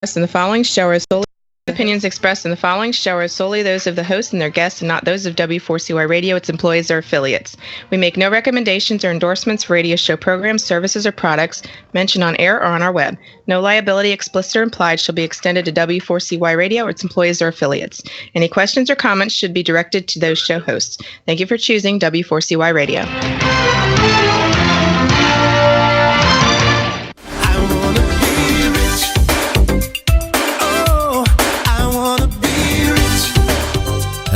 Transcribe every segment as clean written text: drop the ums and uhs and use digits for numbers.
In the following show are solely opinions expressed in the following show are solely those of the host and their guests and not those of W4CY Radio, its employees, or affiliates. We make no recommendations or endorsements for radio show programs, services, or products mentioned on air or on our web. No liability, explicit or implied, shall be extended to W4CY Radio or its employees or affiliates. Any questions or comments should be directed to those show hosts. Thank you for choosing W4CY Radio.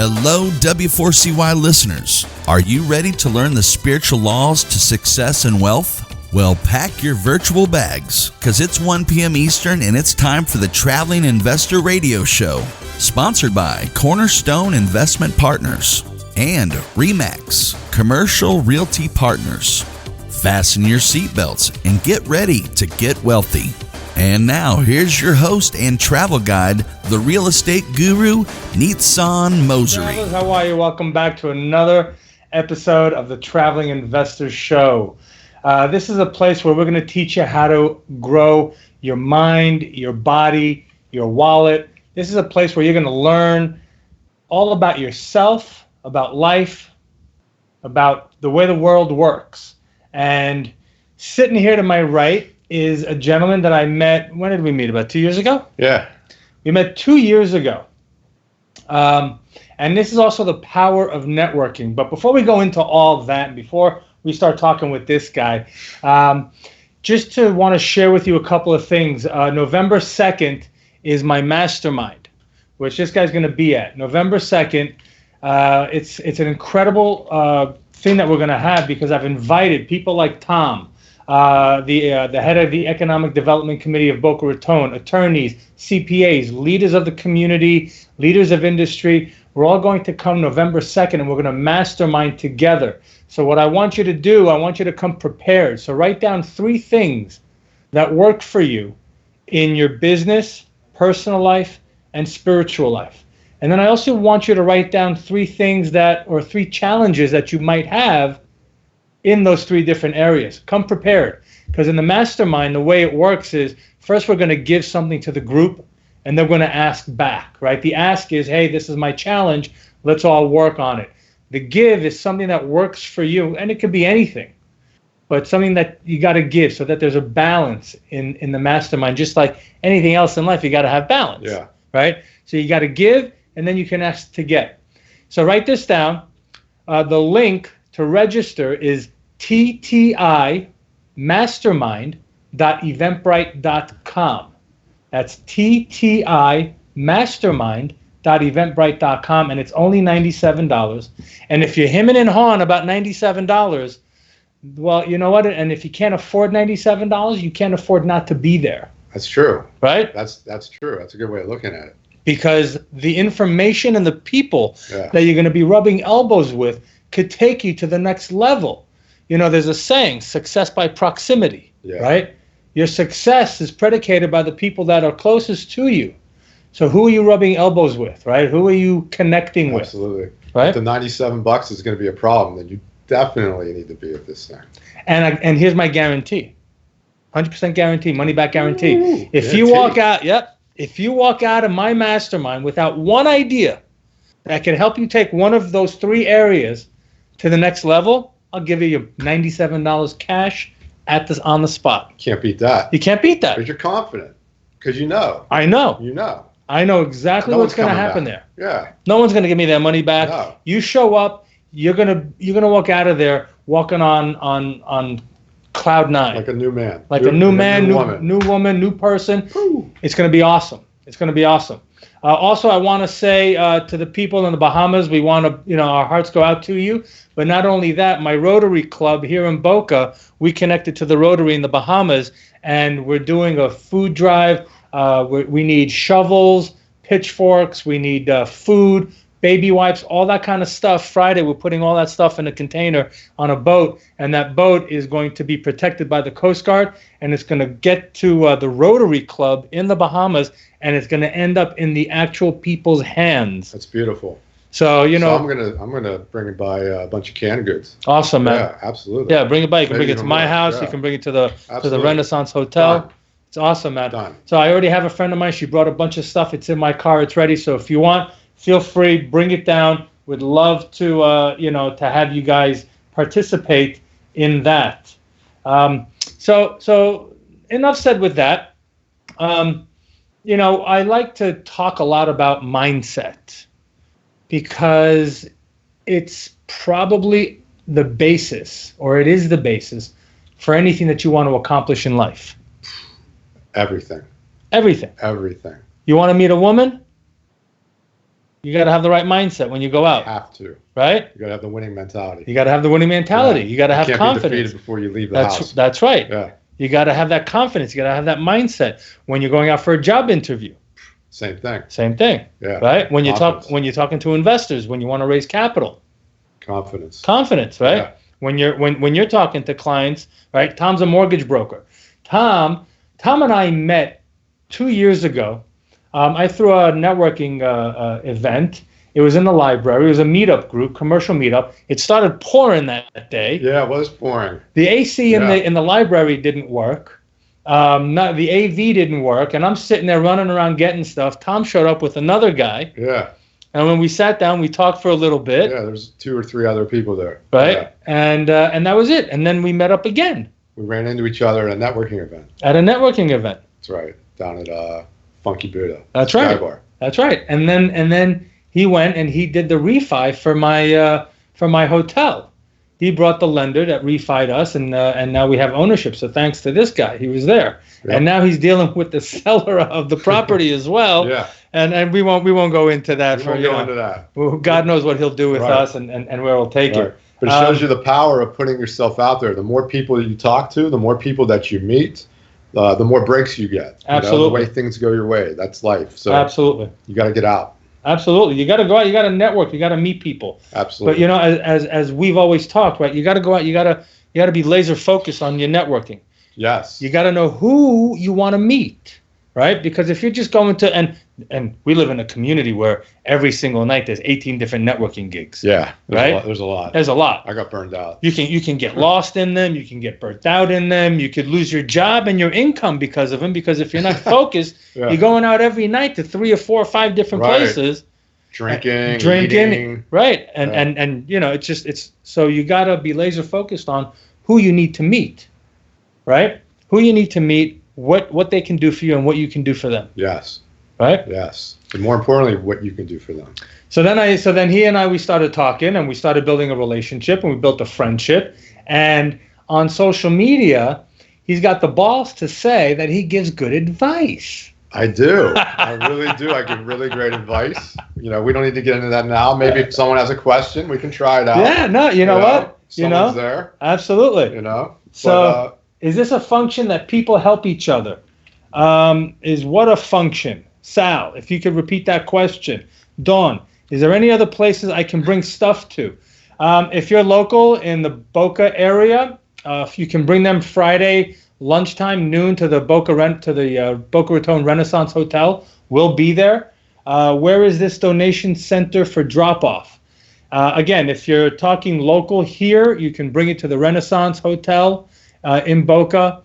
Hello, W4CY listeners. Are you ready to learn the spiritual laws to success and wealth? Well, pack your virtual bags, because it's 1 p.m. Eastern and it's time for the Traveling Investor Radio Show, sponsored by Cornerstone Investment Partners and RE/MAX Commercial Realty Partners. Fasten your seatbelts and get ready to get wealthy. And now, here's your host and travel guide, the real estate guru, Nitsan Mosery. How are you? Welcome back to another episode of the Traveling Investor Show. This is a place where we're going to teach you how to grow your mind, your body, your wallet. This is a place where you're going to learn all about yourself, about life, about the way the world works. And sitting here to my right is a gentleman that I met, when did we meet? About 2 years ago? Yeah. We met 2 years ago. And this is also the power of networking. But before we go into all that, and before we start talking with this guy, just to want to share with you a couple of things. November 2nd is my mastermind, which this guy's going to be at. November 2nd. It's an incredible thing that we're going to have because I've invited people like Tom, the head of the Economic Development Committee of Boca Raton, attorneys, CPAs, leaders of the community, leaders of industry. We're all going to come November 2nd, and we're going to mastermind together. So what I want you to do, I want you to come prepared. So write down 3 things that work for you in your business, personal life, and spiritual life. And then I also want you to write down 3 things or 3 challenges that you might have in those 3 different areas. Come prepared, because in the mastermind, the way it works is first we're going to give something to the group, and they're going to ask back, right? The ask is, hey, this is my challenge. Let's all work on it. The give is something that works for you, and it could be anything, but something that you got to give so that there's a balance in the mastermind. Just like anything else in life, you got to have balance, right? So you got to give, and then you can ask to get. So write this down. The link to register is ttimastermind.eventbrite.com. That's ttimastermind.eventbrite.com, and it's only $97. And if you're hemming and hawing about $97, well, you know what? And if you can't afford $97, you can't afford not to be there. That's true. Right? That's true. That's a good way of looking at it. Because the information and the people that you're going to be rubbing elbows with could take you to the next level. You know, there's a saying, success by proximity, right? Your success is predicated by the people that are closest to you. So who are you rubbing elbows with, right? Who are you connecting with? Absolutely. Right? If the $97 is going to be a problem, then you definitely need to be at this thing. And here's my guarantee. 100% guarantee, money back guarantee. Ooh, if you walk out, if you walk out of my mastermind without one idea that can help you take one of those 3 areas to the next level, I'll give you your $97 cash on the spot. Can't beat that. You can't beat that. Because you're confident. Because you know. I know. You know. I know exactly what's going to happen there. Yeah. No one's going to give me their money back. No. You show up, you're gonna walk out of there walking on cloud 9. Like a new man. Like a new man, new woman, new person. Woo. It's going to be awesome. It's going to be awesome. Also, I want to say to the people in the Bahamas, we want to, our hearts go out to you. But not only that, my Rotary Club here in Boca, we connected to the Rotary in the Bahamas, and we're doing a food drive. We need shovels, pitchforks, we need food, baby wipes, all that kind of stuff. Friday, we're putting all that stuff in a container on a boat, and that boat is going to be protected by the Coast Guard, and it's going to get to the Rotary Club in the Bahamas, and it's going to end up in the actual people's hands. That's beautiful. So, So I'm gonna bring it by a bunch of canned goods. Awesome, man. Yeah, absolutely. Yeah, bring it by. You can bring it to my house. Yeah. You can bring it to the Renaissance Hotel. It's awesome, man. Done. So I already have a friend of mine. She brought a bunch of stuff. It's in my car. It's ready. So if you want, feel free. Bring it down. Would love to, to have you guys participate in that. So enough said with that. I like to talk a lot about mindset because it's probably the basis, or it is the basis for anything that you want to accomplish in life. Everything. Everything. You want to meet a woman? You got to have the right mindset when you go out. Have to. Right? You got to have the winning mentality. You got to have the winning mentality. You got to have confidence. Can't be defeated before you leave the house. That's right. Yeah. You got to have that confidence. You got to have that mindset when you're going out for a job interview. Same thing. Yeah. Right? When you're talking to investors, when you want to raise capital. Confidence, right? Yeah. When you're talking to clients, right? Tom's a mortgage broker. Tom and I met 2 years ago. I threw a networking event. It was in the library. It was a meetup group, commercial meetup. It started pouring that day. Yeah, it was pouring. The AC in the library didn't work. The AV didn't work, and I'm sitting there running around getting stuff. Tom showed up with another guy. Yeah. And when we sat down, we talked for a little bit. Yeah, there's 2 or 3 other people there. Right. Yeah. And that was it. And then we met up again. We ran into each other at a networking event. That's right. Down at Funky Buddha. That's right. Sky Bar. That's right. And then he went and he did the refi for my hotel. He brought the lender that refied us, and now we have ownership. So thanks to this guy, he was there, yep. And now he's dealing with the seller of the property as well. Yeah. And we won't go into that. Well, God knows what he'll do with us and where he'll take it. But it shows you the power of putting yourself out there. The more people that you talk to, the more people that you meet, the more breaks you get. Absolutely. The way things go your way. That's life. So absolutely. You got to get out. Absolutely. You got to go out. You got to network. You got to meet people. Absolutely. But as we've always talked, right? You got to go out. You got to be laser focused on your networking. Yes. You got to know who you want to meet, right? Because if you're just going to and we live in a community where every single night there's 18 different networking gigs. Yeah. Right. There's a lot. I got burned out. You can get lost in them. You can get burnt out in them. You could lose your job and your income because of them. Because if you're not focused, you're going out every night to 3 or 4 or 5 different places. Drinking, eating. Right. And it's so you got to be laser focused on who you need to meet, right? Who you need to meet, what they can do for you and what you can do for them. Yes. Right? Yes. And more importantly, what you can do for them. So then he and I, we started talking and we started building a relationship and we built a friendship. And on social media, he's got the balls to say that he gives good advice. I do. I really do. I give really great advice. We don't need to get into that now. Maybe if someone has a question, we can try it out. Yeah, no, you know what? Someone's there. Absolutely. So is this a function that people help each other? Is what a function? Sal, if you could repeat that question. Dawn, is there any other places I can bring stuff to? If you're local in the Boca area, if you can bring them Friday lunchtime, noon to the Boca Raton Renaissance Hotel. We'll be there. Where is this donation center for drop-off? Again, if you're talking local here, you can bring it to the Renaissance Hotel in Boca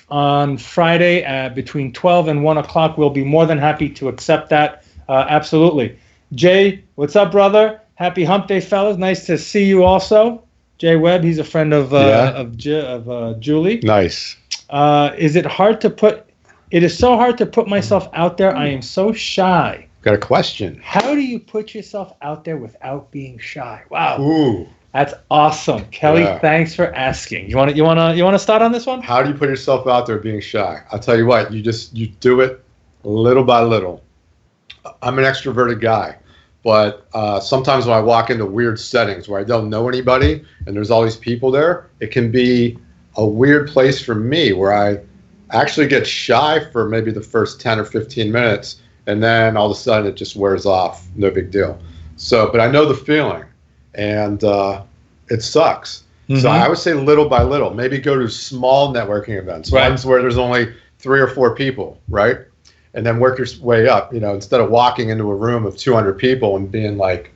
on Friday between 12 and 1 o'clock. We'll be more than happy to accept that. Absolutely. Jay, what's up, brother? Happy Hump Day, fellas. Nice to see you also. Jay Webb, he's a friend of Julie. Nice. It is so hard to put myself out there. I am so shy. Got a question. How do you put yourself out there without being shy? Wow. Ooh. That's awesome. Kelly, thanks for asking. You want to start on this one? How do you put yourself out there being shy? I'll tell you what, you do it little by little. I'm an extroverted guy, but sometimes when I walk into weird settings where I don't know anybody and there's all these people there, it can be a weird place for me where I actually get shy for maybe the first 10 or 15 minutes, and then all of a sudden it just wears off. No big deal. So, but I know the feeling, and it sucks. Mm-hmm. So I would say little by little, maybe go to small networking events, ones where there's only 3 or 4 people, right? And then work your way up, instead of walking into a room of 200 people and being like,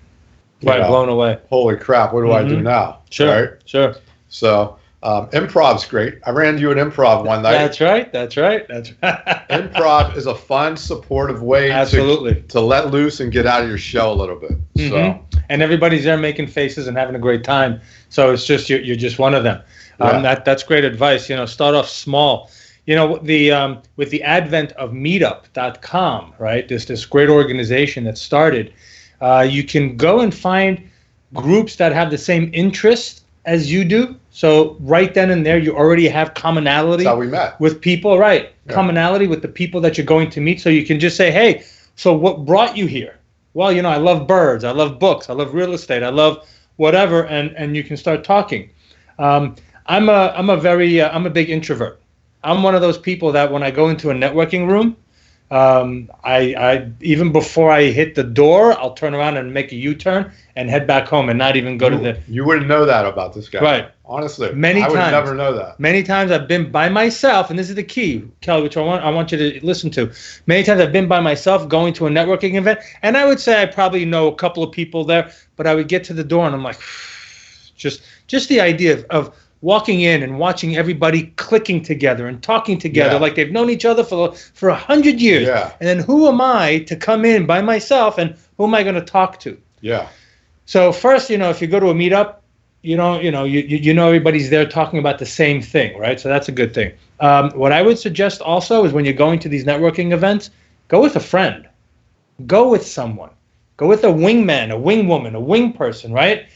blown away. Holy crap, what do I do now? Sure, right? sure. So Improv's great. I ran you an improv one night. That's right. Improv is a fun, supportive way Absolutely. to let loose and get out of your shell a little bit. So, and everybody's there making faces and having a great time. So it's just you're just one of them. That's great advice. Start off small. With the advent of Meetup.com, right? This great organization that started. You can go and find groups that have the same interests as you do. So right then and there, you already have commonality. That's how we met. With people, right? Yeah. Commonality with the people that you're going to meet. So you can just say, hey, so what brought you here? Well, I love birds. I love books. I love real estate. I love whatever. And you can start talking. I'm a big introvert. I'm one of those people that when I go into a networking room, I even before I hit the door, I'll turn around and make a U-turn and head back home and not even go to the. You wouldn't know that about this guy, right? Honestly, I would never know that. Many times I've been by myself, and this is the key, Kelly, which I want you to listen to. Many times I've been by myself going to a networking event, and I would say I probably know a couple of people there, but I would get to the door and I'm like, just the idea of walking in and watching everybody clicking together and talking together like they've known each other for 100 years. Yeah. And then who am I to come in by myself and who am I going to talk to? Yeah. So first, if you go to a meetup, you know everybody's there talking about the same thing, right? So that's a good thing. What I would suggest also is when you're going to these networking events, go with a friend. Go with someone. Go with a wingman, a wingwoman, a wing person, right?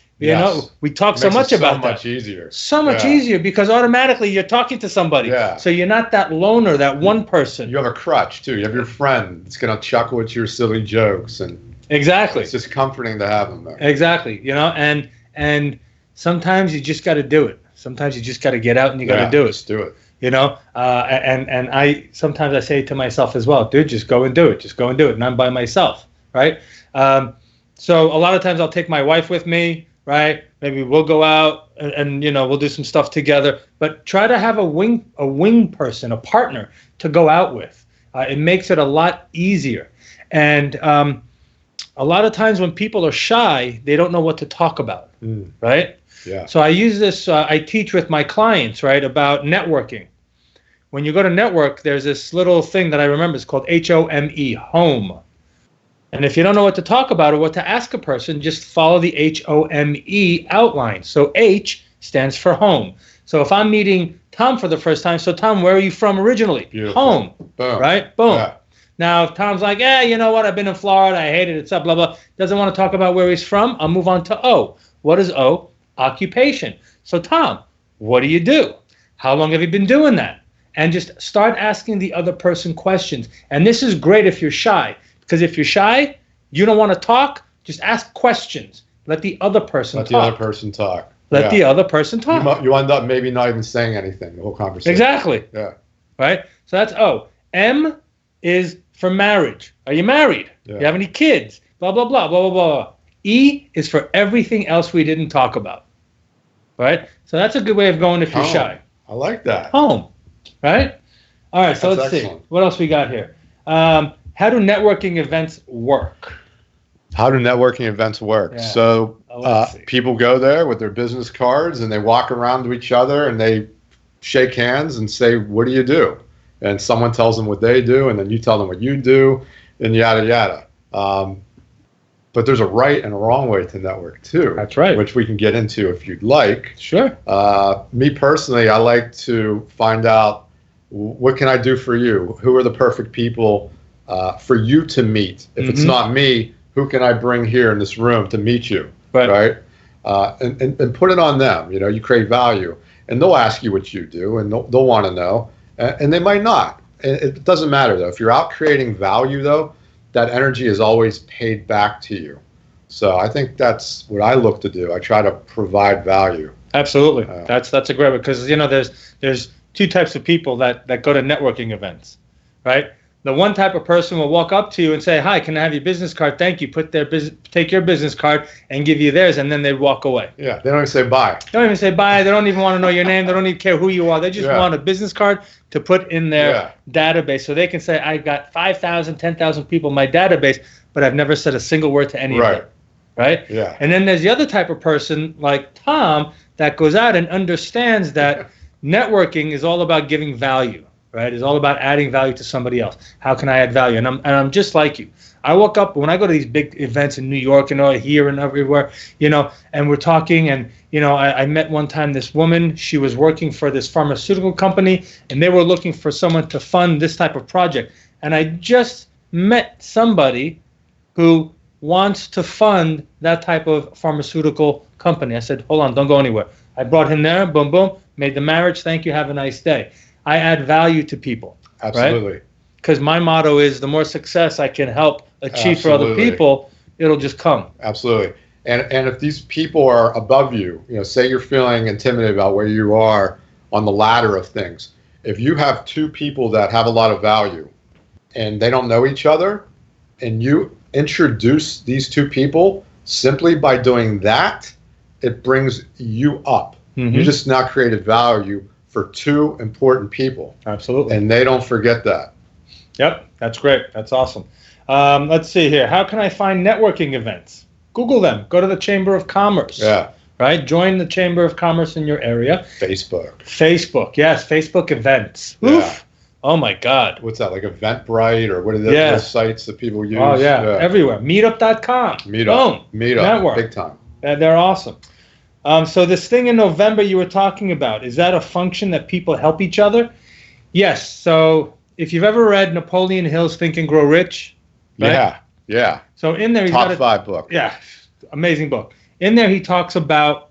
We talk so much about that. So much easier. So much easier because automatically you're talking to somebody. Yeah. So you're not that loner, that one person. You have a crutch too. You have your friend that's going to chuckle at your silly jokes, and exactly. it's just comforting to have them there. Exactly. And sometimes you just got to do it. Sometimes you just got to get out and you got to do it. Just do it. And I sometimes I say to myself as well, dude, just go and do it. Just go and do it. And I'm by myself, right? So a lot of times I'll take my wife with me. Right? Maybe we'll go out and we'll do some stuff together. But try to have a wing person, a partner to go out with. It makes it a lot easier. And a lot of times when people are shy, they don't know what to talk about. Right? Yeah. So I use this. I teach with my clients, right, about networking. When you go to network, there's this little thing that I remember. It's called HOME, home. And if you don't know what to talk about or what to ask a person, just follow the HOME outline. So H stands for home. So if I'm meeting Tom for the first time, so Tom, where are you from originally? Beautiful. Home. Boom. Right? Boom. Yeah. Now, if Tom's like, you know what? I've been in Florida. I hate it. It's up, blah, blah. Doesn't want to talk about where he's from. I'll move on to O. What is O? Occupation. So Tom, what do you do? How long have you been doing that? And just start asking the other person questions. And this is great if you're shy. Because if you're shy, you don't want to talk, just ask questions. Let the other person talk. Let the other person talk. Let the other person talk. You end up maybe not even saying anything, the whole conversation. Exactly. Yeah. Right? So that's O. M is for marriage. Are you married? Yeah. Do you have any kids? Blah, blah, blah, blah, blah, blah. E is for everything else we didn't talk about. Right? So that's a good way of going if you're shy. I like that. Home. Right? All right, so let's see. What else we got here? How do networking events work? How do networking events work? Yeah. So people go there with their business cards and they walk around to each other and they shake hands and say, what do you do? And someone tells them what they do, and then you tell them what you do, and yada, yada. But there's a right and a wrong way to network too. That's right. Which we can get into if you'd like. Sure. Me personally, I like to find out, what can I do for you? Who are the perfect people for you to meet? If it's not me, who can I bring here in this room to meet you? Right? And put it on them. You create value. And they'll ask you what you do, and they'll want to know. And they might not. It doesn't matter, though. If you're out creating value, though, that energy is always paid back to you. So I think that's what I look to do. I try to provide value. Absolutely. That's a great one, because there's two types of people that go to networking events, right? The one type of person will walk up to you and say, hi, can I have your business card? Thank you. Take your business card and give you theirs, and then they'd walk away. Yeah, they don't even say bye. They don't even say bye. They don't even want to know your name. They don't even care who you are. They just want a business card to put in their database, so they can say, I've got 5,000, 10,000 people in my database, but I've never said a single word to any of them. Right? Yeah. And then there's the other type of person, like Tom, that goes out and understands that networking is all about giving value, right? It's all about adding value to somebody else. How can I add value? And I'm just like you. I woke up when I go to these big events in New York and here and everywhere, and we're talking, and I met one time this woman. She was working for this pharmaceutical company, and they were looking for someone to fund this type of project. And I just met somebody who wants to fund that type of pharmaceutical company. I said, hold on, don't go anywhere. I brought him there, boom, boom, made the marriage. Thank you, have a nice day. I add value to people. Absolutely. Because my motto is the more success I can help achieve for other people, it'll just come. Absolutely. And if these people are above you, say you're feeling intimidated about where you are on the ladder of things. If you have two people that have a lot of value and they don't know each other, and you introduce these two people simply by doing that, it brings you up. Mm-hmm. You just now created value for two important people. Absolutely. And they don't forget that. Yep, that's great. That's awesome. Let's see here. How can I find networking events? Google them. Go to the Chamber of Commerce. Yeah. Right? Join the Chamber of Commerce in your area. Facebook. Yes, Facebook events. Yeah. Oof. Oh my God. What's that, like Eventbrite, or what are those sites that people use? Oh yeah, everywhere. Meetup.com. Meetup. Network. Big time. They're awesome. So this thing in November you were talking about, is that a function that people help each other? Yes. So if you've ever read Napoleon Hill's Think and Grow Rich, right? Yeah. So in there, he's Top got 5 book. Yeah, amazing book. In there, he talks about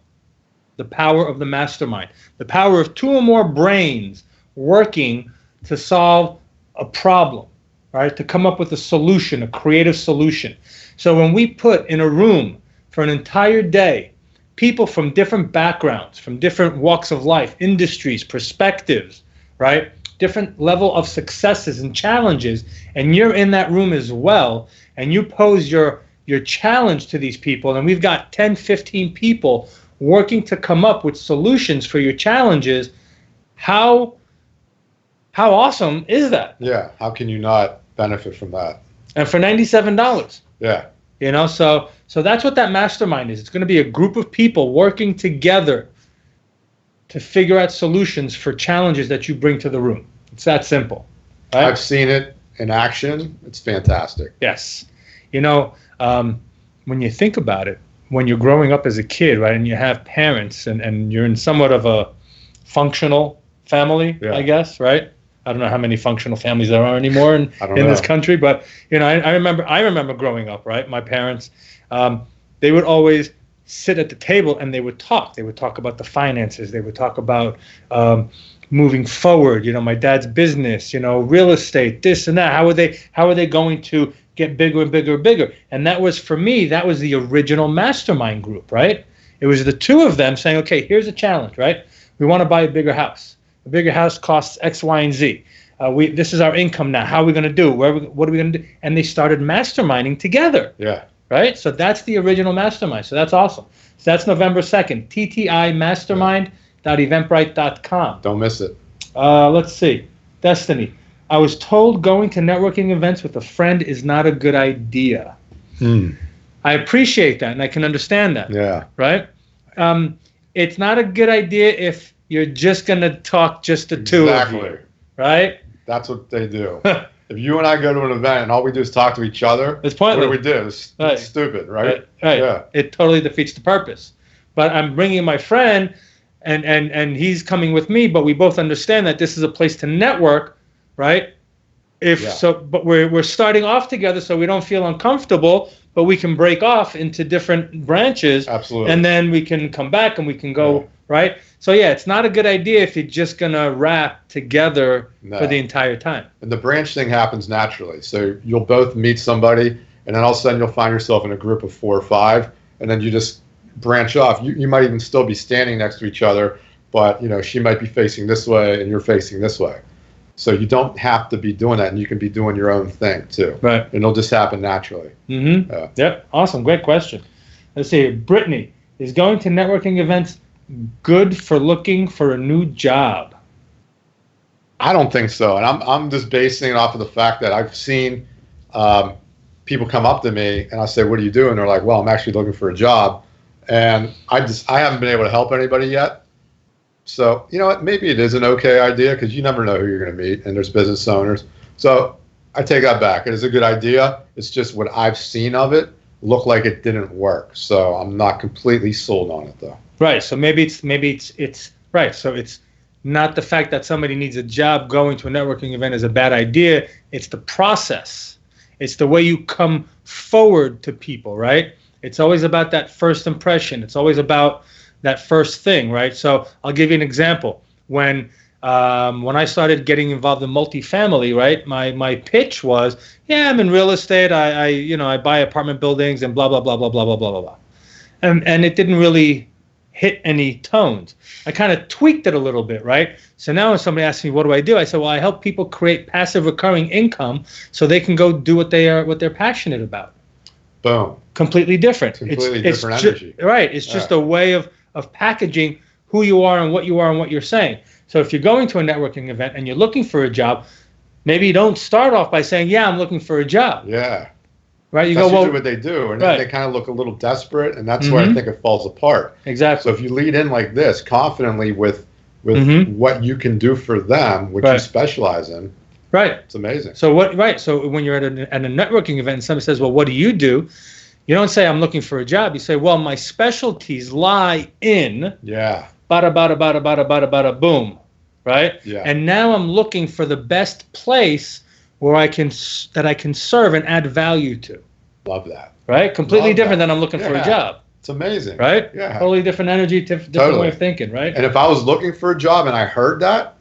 the power of the mastermind, the power of 2 or more brains working to solve a problem, right? To come up with a solution, a creative solution. So when we put in a room for an entire day people from different backgrounds, from different walks of life, industries, perspectives, right? Different level of successes and challenges, and you're in that room as well, and you pose your challenge to these people, and we've got 10, 15 people working to come up with solutions for your challenges. How awesome is that? Yeah. How can you not benefit from that? And for $97. Yeah. So that's what that mastermind is. It's going to be a group of people working together to figure out solutions for challenges that you bring to the room. It's that simple. Right? I've seen it in action. It's fantastic. Yes. When you think about it, when you're growing up as a kid, right, and you have parents and you're in somewhat of a functional family, I guess, right? I don't know how many functional families there are anymore in this country, but I remember growing up, right? My parents, they would always sit at the table and they would talk. They would talk about the finances. They would talk about moving forward. My dad's business, real estate, this and that. How are they going to get bigger and bigger and bigger? And that was, for me, that was the original mastermind group, right? It was the two of them saying, okay, here's a challenge, right? We want to buy a bigger house. A bigger house costs X, Y, and Z. This is our income now. How are we going to do? What are we going to do? And they started masterminding together. Yeah. Right? So that's the original mastermind. So that's awesome. So that's November 2nd. TTImastermind.eventbrite.com. Don't miss it. Let's see. Destiny. I was told going to networking events with a friend is not a good idea. I appreciate that, and I can understand that. Yeah. Right? It's not a good idea if you're just going to talk just the two of you. Right? That's what they do. If you and I go to an event and all we do is talk to each other, it's pointless. What do we do? It's stupid, right? Right. Yeah. It totally defeats the purpose. But I'm bringing my friend, and he's coming with me, but we both understand that this is a place to network, right? But we're starting off together so we don't feel uncomfortable, but we can break off into different branches. Absolutely. And then we can come back and we can go, right? So it's not a good idea if you're just going to wrap together for the entire time. And the branch thing happens naturally. So you'll both meet somebody, and then all of a sudden you'll find yourself in a group of 4 or 5, and then you just branch off. You might even still be standing next to each other, but she might be facing this way and you're facing this way. So you don't have to be doing that, and you can be doing your own thing too. Right. And it'll just happen naturally. Mm-hmm. Yep. Awesome. Great question. Let's see. Brittany, is going to networking events good for looking for a new job? I don't think so. And I'm just basing it off of the fact that I've seen people come up to me and I say, what do you do? And they're like, well, I'm actually looking for a job. and I haven't been able to help anybody yet. So, you know what, maybe it is an okay idea because you never know who you're going to meet, and there's business owners. So I take that back. It is a good idea. It's just what I've seen of it looked like it didn't work. So I'm not completely sold on it, though. Right. So maybe it's right. So it's not the fact that somebody needs a job going to a networking event is a bad idea. It's the process. It's the way you come forward to people, right? It's always about that first impression. It's always about that first thing, right? So I'll give you an example. When I started getting involved in multifamily, right, my pitch was, yeah, I'm in real estate. I buy apartment buildings and blah blah blah blah blah blah blah blah blah, and it didn't really hit any tones. I kind of tweaked it a little bit, right? So now when somebody asks me, what do? I said, well, I help people create passive recurring income so they can go do what they're passionate about. Boom. Completely different. Completely different energy. Right. It's just a way of packaging who you are and what you're saying. So if you're going to a networking event and you're looking for a job, maybe you don't start off by saying, yeah, I'm looking for a job. Yeah. Right? That's usually what they do, and they kind of look a little desperate, and that's where I think it falls apart. Exactly. So if you lead in like this, confidently with what you can do for them, which you specialize in, right, it's amazing. So So when you're at a networking event and somebody says, well, what do? You don't say, I'm looking for a job. You say, well, my specialties lie in bada bada bada bada bada bada boom, right? Yeah. And now I'm looking for the best place where I can serve and add value to. Love that. Right? Completely different than I'm looking for a job. It's amazing. Right? Yeah. Totally different energy, different way of thinking, right? And if I was looking for a job and I heard that,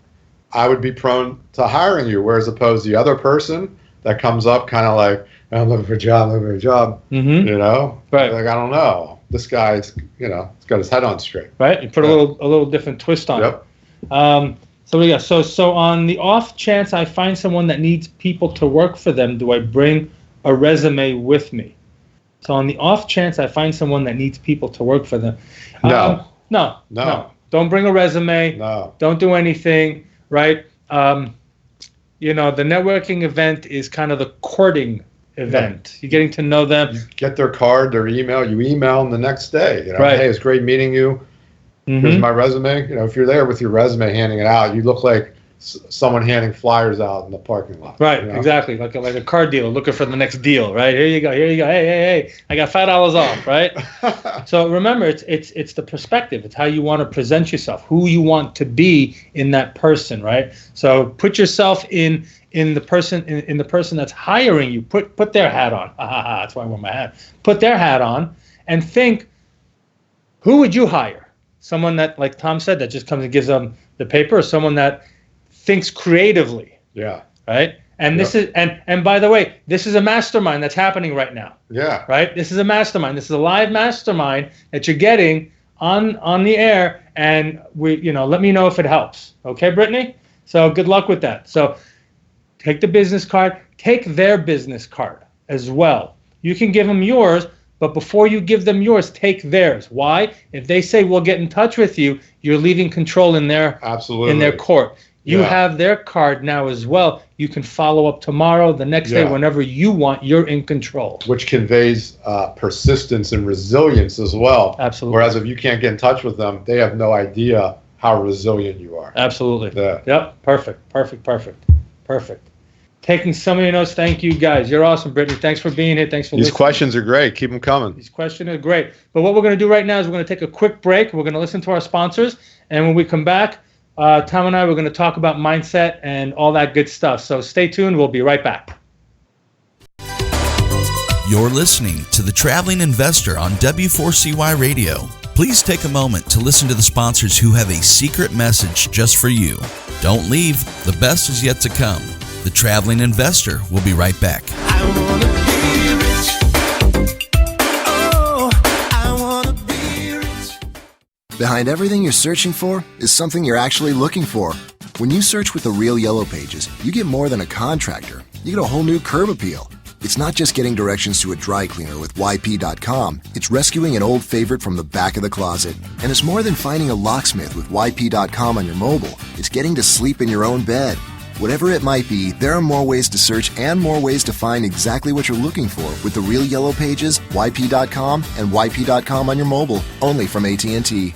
I would be prone to hiring you, whereas opposed to the other person that comes up kind of like, I'm looking for a job, you know? Right. Like, I don't know. This guy's, he's got his head on straight. Right? You put a little different twist on it. So we got so on the off chance I find someone that needs people to work for them, do I bring a resume with me? So on the off chance I find someone that needs people to work for them, no. Don't bring a resume. No. Don't do anything. Right? The networking event is kind of the courting event. You're getting to know them. You get their card, their email. You email them the next day. Right. Hey, it's great meeting you. Here's my resume. If you're there with your resume handing it out, you look like someone handing flyers out in the parking lot. Right, exactly. Like a car dealer looking for the next deal, right? Here you go. Hey, I got $5 off, right? So remember, it's the perspective. It's how you want to present yourself, who you want to be in that person, right? So put yourself in the person that's hiring you. Put their hat on. That's why I wear my hat. Put their hat on and think, who would you hire? Someone that, like Tom said, that just comes and gives them the paper, or someone that thinks creatively. Yeah. Right? And this is and by the way, this is a mastermind that's happening right now. Yeah. Right? This is a mastermind. This is a live mastermind that you're getting on the air, and let me know if it helps. Okay, Brittany? So good luck with that. So take the business card, take their business card as well. You can give them yours, but before you give them yours, take theirs. Why? If they say we'll get in touch with you, you're leaving control in their court. You have their card now as well. You can follow up tomorrow, the next day, whenever you want. You're in control. Which conveys persistence and resilience as well. Absolutely. Whereas if you can't get in touch with them, they have no idea how resilient you are. Absolutely. Yeah. Yep. Perfect. Taking so many notes. Thank you, guys. You're awesome, Brittany. Thanks for being here. Thanks for listening. These questions are great. Keep them coming. These questions are great. But what we're going to do right now is we're going to take a quick break. We're going to listen to our sponsors. And when we come back, Tom and I, we're going to talk about mindset and all that good stuff. So stay tuned. We'll be right back. You're listening to The Traveling Investor on W4CY Radio. Please take a moment to listen to the sponsors who have a secret message just for you. Don't leave. The best is yet to come. The Traveling Investor will be right back. I wanna be rich. Oh, I wanna be rich. Behind everything you're searching for is something you're actually looking for. When you search with the Real Yellow Pages, you get more than a contractor. You get a whole new curb appeal. It's not just getting directions to a dry cleaner with YP.com. It's rescuing an old favorite from the back of the closet. And it's more than finding a locksmith with YP.com on your mobile. It's getting to sleep in your own bed. Whatever it might be, there are more ways to search and more ways to find exactly what you're looking for with the Real Yellow Pages, YP.com, and YP.com on your mobile, only from AT&T.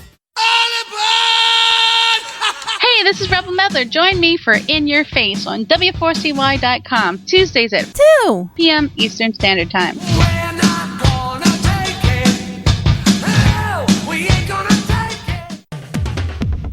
Hey, this is Rebel Medler. Join me for In Your Face on W4CY.com, Tuesdays at 2 p.m. Eastern Standard Time.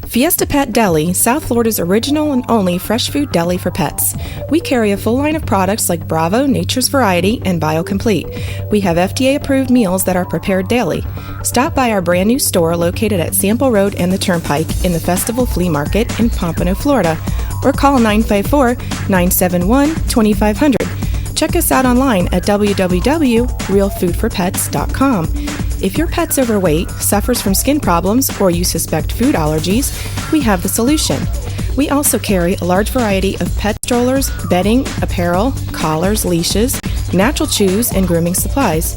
Fiesta Pet Deli, South Florida's original and only fresh food deli for pets. We carry a full line of products like Bravo, Nature's Variety, and BioComplete. We have FDA-approved meals that are prepared daily. Stop by our brand new store located at Sample Road and the Turnpike in the Festival Flea Market in Pompano, Florida, or call 954-971-2500. Check us out online at www.realfoodforpets.com. If your pet's overweight, suffers from skin problems, or you suspect food allergies, we have the solution. We also carry a large variety of pet strollers, bedding, apparel, collars, leashes, natural chews, and grooming supplies.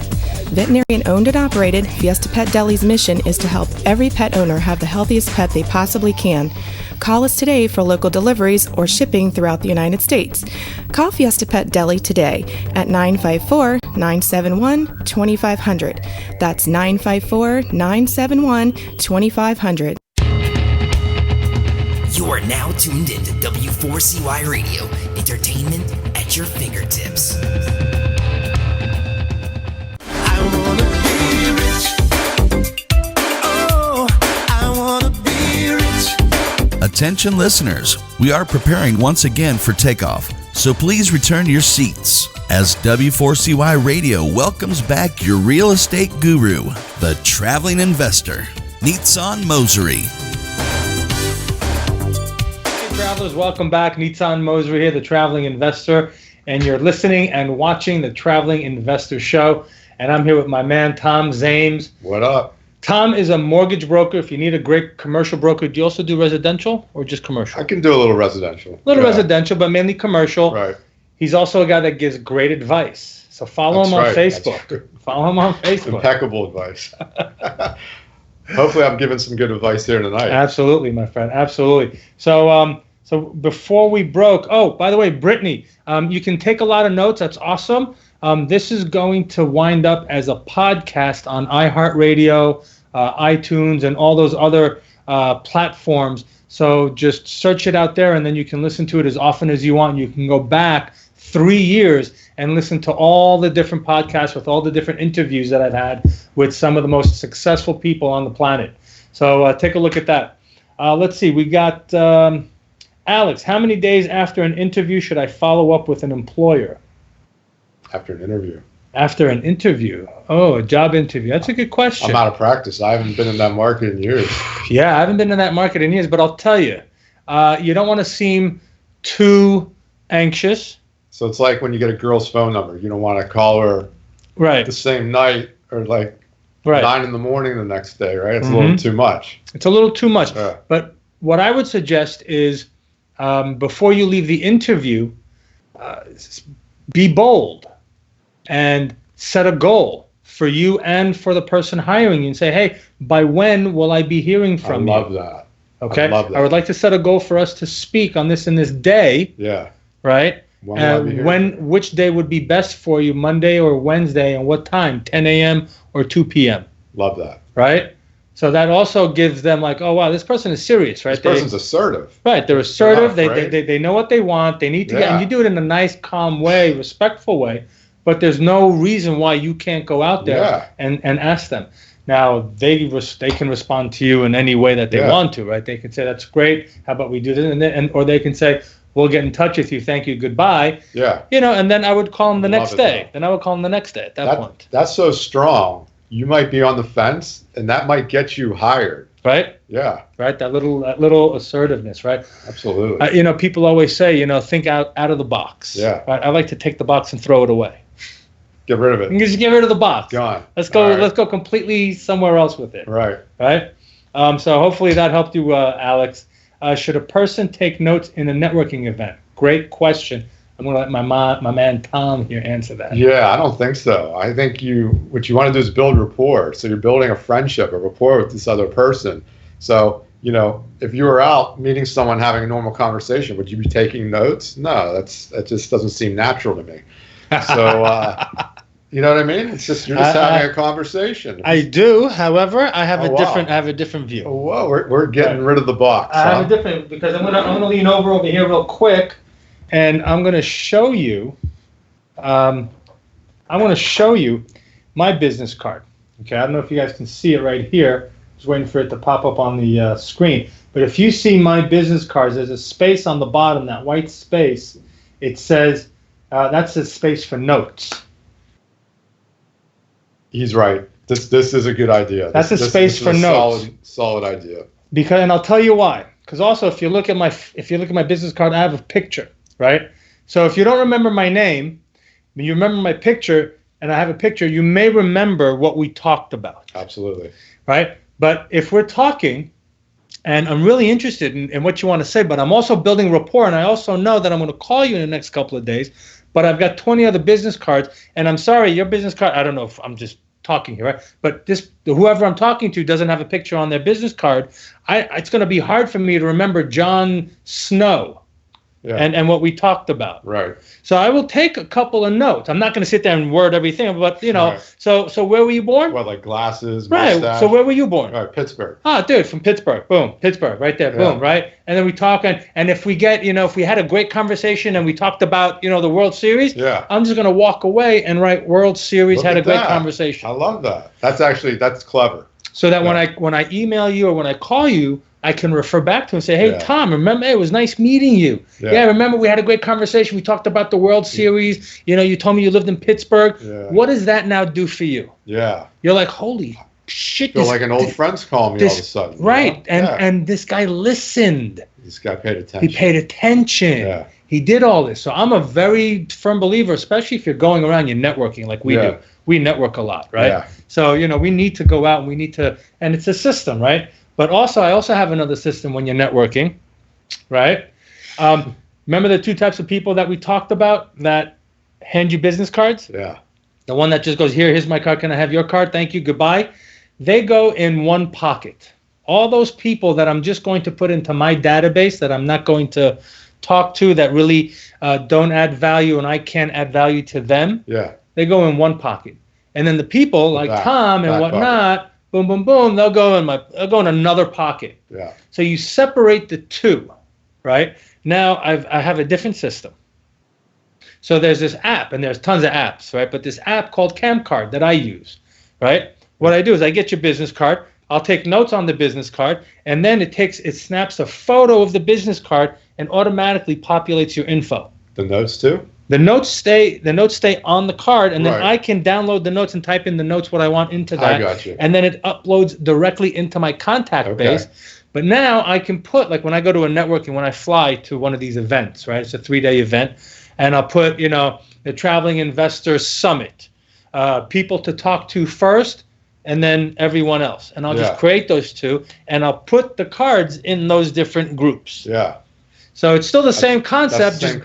Veterinarian owned and operated, Fiesta Pet Deli's mission is to help every pet owner have the healthiest pet they possibly can. Call us today for local deliveries or shipping throughout the United States. Call Fiesta Pet Deli today at 954-971-2500. That's 954-971-2500. You are now tuned into W4CY Radio, entertainment at your fingertips. I wanna be rich. Oh, I wanna be rich. Attention listeners, we are preparing once again for takeoff, so please return your seats as W4CY Radio welcomes back your real estate guru, the traveling investor, Nitsan Mosery. Hey travelers, welcome back. Nitsan Mosery here, the traveling investor, and you're listening and watching the Traveling Investor Show. And I'm here with my man, Tom Zames. What up? Tom is a mortgage broker. If you need a great commercial broker, do you also do residential or just commercial? I can do a little residential. Residential, but mainly commercial. Right. He's also a guy that gives great advice. So follow him on Facebook. Follow him on Facebook. Impeccable advice. Hopefully I'm giving some good advice here tonight. Absolutely, my friend. Absolutely. So before we broke, oh, by the way, Brittany, you can take a lot of notes. That's awesome. This is going to wind up as a podcast on iHeartRadio, iTunes, and all those other platforms. So just search it out there, and then you can listen to it as often as you want. You can go back 3 years and listen to all the different podcasts with all the different interviews that I've had with some of the most successful people on the planet. So take a look at that. Let's see. We got Alex. How many days after an interview should I follow up with an employer? After an interview. After an interview. Oh, a job interview. That's a good question. I'm out of practice. I haven't been in that market in years. Yeah, I haven't been in that market in years, but I'll tell you, you don't want to seem too anxious. So it's like when you get a girl's phone number. You don't want to call her Right. the same night or like Right. 9 in the morning the next day, right? It's a little too much. It's a little too much. Yeah. But what I would suggest is before you leave the interview, be bold and set a goal for you and for the person hiring you and say, hey, by when will I be hearing from you? I love that. Okay. I love that. I would like to set a goal for us to speak on this and this day, Yeah. right? When will I be hearing? Which day would be best for you, Monday or Wednesday, and what time, 10 a.m. or 2 p.m., Love that. right? So that also gives them like, oh, wow, this person is serious, right? This person's assertive. Right, they're assertive. They're not They afraid. they know what they want. They need to get, and Yeah. you do it in a nice, calm way, respectful way. But there's no reason why you can't go out there Yeah. and ask them. Now they can respond to you in any way that they Yeah. want to, right? They can say that's great. How about we do this, and or they can say we'll get in touch with you. Thank you, goodbye. Yeah. And then I would call them the Love next it, day. though. Then I would call them the next day at that point, That's so strong. You might be on the fence, and that might get you hired. right? Yeah, Right, that little assertiveness, right? absolutely. People always say, think out of the box. Yeah. Right? I like to take the box and throw it away. Get rid of it. You can just get rid of the box. Gone. Let's go. All right. Let's go completely somewhere else with it. Right. Right. So hopefully that helped you, Alex. Should a person take notes in a networking event? Great question. I'm going to let my man Tom here answer that. Yeah, I don't think so. I think what you want to do is build rapport. So you're building a friendship, a rapport with this other person. So if you were out meeting someone having a normal conversation, would you be taking notes? No, that just doesn't seem natural to me. So, you know what I mean? It's just you're just having a conversation. I do, however, I have wow. I have a different view. Oh, whoa, we're getting rid of the box. I have a different, because I'm gonna lean over here real quick, and I'm gonna show you. I want to show you my business card. Okay, I don't know if you guys can see it right here. Just waiting for it to pop up on the screen. But if you see my business cards, there's a space on the bottom, that white space. It says that's a space for notes. He's right. This is a good idea. That's a space for notes. Solid idea. Because, and I'll tell you why. Because also, if you look at my business card, I have a picture, right? So if you don't remember my name, you remember my picture, and I have a picture, you may remember what we talked about. Absolutely. Right? But if we're talking, and I'm really interested in what you want to say, but I'm also building rapport, and I also know that I'm going to call you in the next couple of days, but I've got 20 other business cards, and I'm sorry, your business card, I don't know if I'm just talking here, right? But whoever I'm talking to doesn't have a picture on their business card. It's going to be hard for me to remember John Snow. Yeah. And what we talked about. Right. So I will take a couple of notes. I'm not going to sit there and word everything, but right. So where were you born? What, like glasses, right. mustache? So where were you born? Right, Pittsburgh. Ah, dude, from Pittsburgh. Boom, Pittsburgh, right there. Boom, right. And then we talk, and if we get, if we had a great conversation and we talked about, the World Series, I'm just going to walk away and write World Series. Had a great conversation. I love that. That's clever. So that when I email you or when I call you, I can refer back to him and say, hey, Tom, remember, it was nice meeting you. Yeah, remember we had a great conversation. We talked about the World Series. You told me you lived in Pittsburgh. Yeah. What does that now do for you? Yeah. You're like, holy shit. Feel like an old friend's calling me all of a sudden. Right. And this guy listened. This guy paid attention. He paid attention. Yeah. He did all this. So I'm a very firm believer, especially if you're going around, you're networking like we do. We network a lot, right? Yeah. So, we need to go out and we need to, and it's a system, right? But also, I also have another system when you're networking, right? Remember the two types of people that we talked about that hand you business cards? Yeah. The one that just goes, here's my card. Can I have your card? Thank you. Goodbye. They go in one pocket. All those people that I'm just going to put into my database that I'm not going to talk to, that really don't add value and I can't add value to them, they go in one pocket. And then the people like Tom and whatnot, pocket. Boom, boom, boom, they'll go in another pocket. Yeah. So you separate the two, right? Now I have a different system. So there's this app, and there's tons of apps, right? But this app called Camcard that I use, right? What I do is I get your business card, I'll take notes on the business card, and then it snaps a photo of the business card and automatically populates your info. The notes too? The notes stay on the card, and then I can download the notes and type in the notes what I want into that. I got you. And then it uploads directly into my contact base. But now I can put, like when I go to a networking, when I fly to one of these events, right? It's a 3-day event, and I'll put, the Traveling Investor Summit, people to talk to first, and then everyone else. And I'll just create those two, and I'll put the cards in those different groups. Yeah. So it's still the same concept, just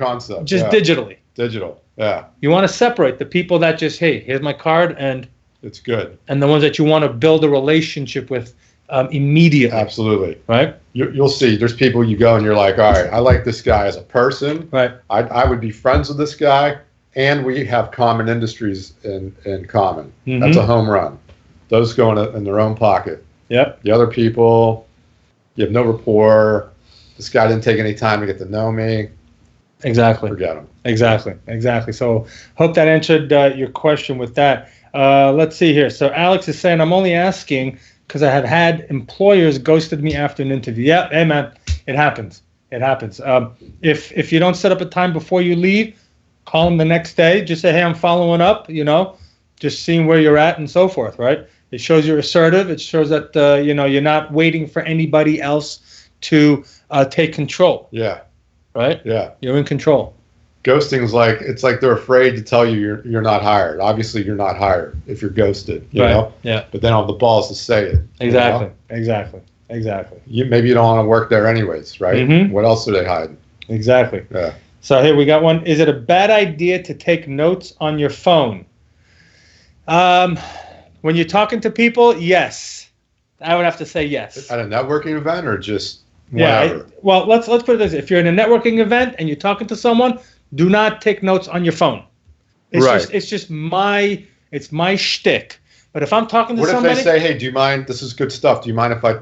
digitally. Digital, yeah. You want to separate the people that just, hey, here's my card, and it's good. And the ones that you want to build a relationship with immediately. Absolutely. Right? You'll see. There's people you go and you're like, all right, I like this guy as a person. Right. I would be friends with this guy, and we have common industries in common. Mm-hmm. That's a home run. Those go in their own pocket. Yep. The other people, you have no rapport. This guy didn't take any time to get to know me. Exactly. Forget him. Exactly. So hope that answered your question with that. Let's see here. So Alex is saying, I'm only asking because I have had employers ghosted me after an interview. Yeah, hey man, it happens. If you don't set up a time before you leave, call them the next day. Just say, hey, I'm following up, just seeing where you're at and so forth, right? It shows you're assertive. It shows that, you're not waiting for anybody else to take control. Yeah. Right? Yeah. You're in control. Ghosting's it's like they're afraid to tell you you're not hired. Obviously, you're not hired if you're ghosted. You know? Yeah. But they don't have the balls to say it. Exactly. Maybe you don't want to work there anyways, right? Mm-hmm. What else are they hiding? Exactly. Yeah. So here we got one. Is it a bad idea to take notes on your phone? When you're talking to people, yes. I would have to say yes. At a networking event or just Yeah. whatever? Well, let's put it this way. If you're in a networking event and you're talking to someone, do not take notes on your phone. Right. It's just my shtick. But if I'm talking to What somebody, if they say, "Hey, do you mind? This is good stuff. Do you mind if I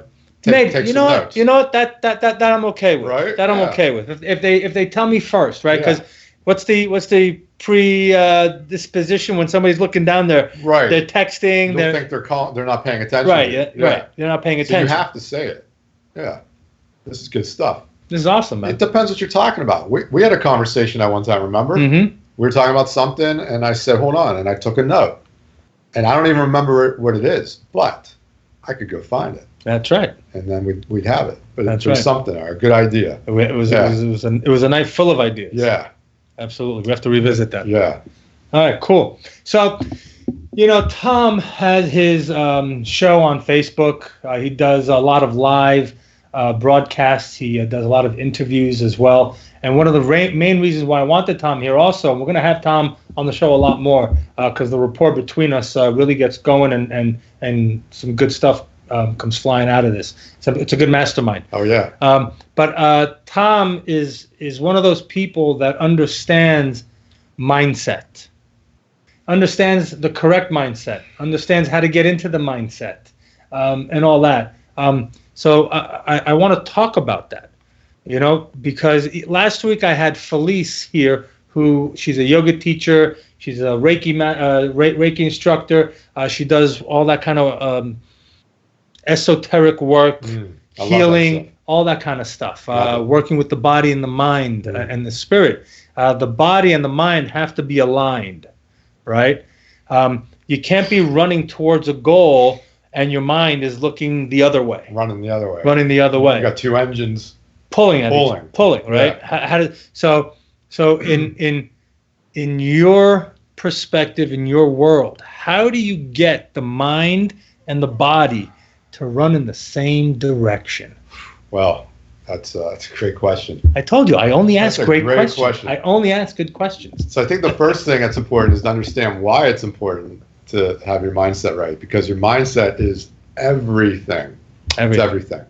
maybe take you some know notes?" what? You know what? That I'm okay with. Right? That I'm Yeah. okay with. If they tell me first, right? Yeah. Because what's the disposition when somebody's looking down there? Right. They're texting. Don't think they're not paying attention. Right. to Yeah, you. right. They're not paying So you attention. have to say it. Yeah. This is good stuff. This is awesome, man. It depends what you're talking about. We had a conversation at one time, remember? Mm-hmm. We were talking about something, and I said, hold on, and I took a note. And I don't even remember what it is, but I could go find it, That's right. and then we'd have it. But That's there's right. something there, a good idea. It was a night full of ideas. Yeah, Absolutely. We have to revisit that. yeah. All right, cool. So, Tom has his show on Facebook. He does a lot of live broadcasts. He does a lot of interviews as well. And one of the main reasons why I wanted Tom here also, and we're going to have Tom on the show a lot more because the rapport between us really gets going and some good stuff comes flying out of this. It's a good mastermind. Oh, yeah. But Tom is one of those people that understands mindset, understands the correct mindset, understands how to get into the mindset, and all that. So I want to talk about that, because last week I had Felice here, who she's a yoga teacher, she's a Reiki instructor. She does all that kind of esoteric work, I love that healing, stuff. all that kind of stuff, Love it. working with the body and the mind and the spirit. The body and the mind have to be aligned, right? You can't be running towards a goal and your mind is looking the other way. Running the other way. You You got two engines. pulling, right? Yeah. How so in your perspective, in your world, how do you get the mind and the body to run in the same direction? Well, that's a great question. I told you, I only ask That's a great great questions. question. I only ask good questions. So I think the first thing that's important is to understand why it's important to have your mindset right, because your mindset is everything. It's everything.